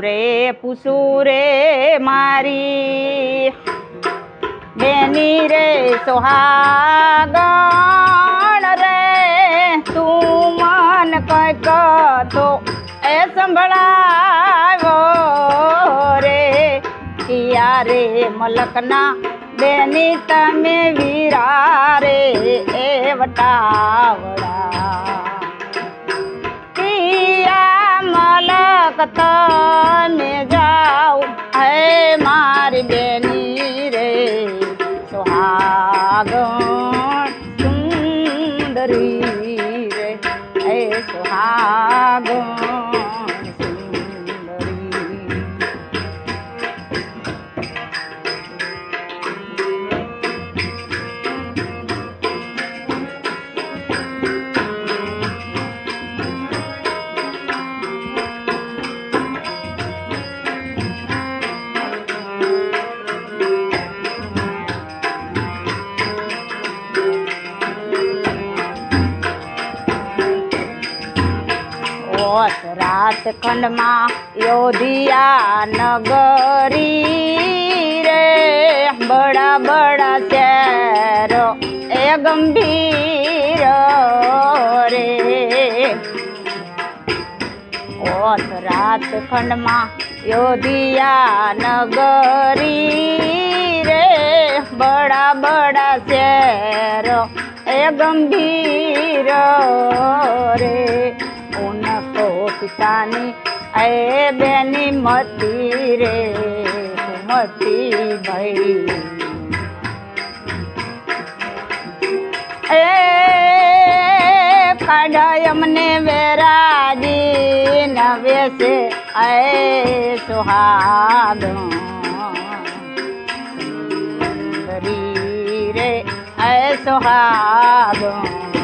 રે પૂછું રે મારી બેની રે સોહાગણ રે તું મન કંઈક તો એ સંભળાવો રે કિયા રે મલકના બેની તમે વીરા રે એ વટાવડા કિયા મલક તમે જાઓ હે મારી બેની રે સુહાગણ સુંદરી રે હે સુહાગણ રાત ખંડમાં યોધિયા નગરી રે બડા બડા શહેરો એ ગંભીર રે રાત ખંડમાં યોધિયા નગરી રે બડા બડા શહેરો એ ગંભીર રે ઉनको પિતાની એ બેની મતી રે મતી ભાઈ એ કાઢાય અમને વેરાજી નવે છે એ સુહાગણ રે એ સુહાગણ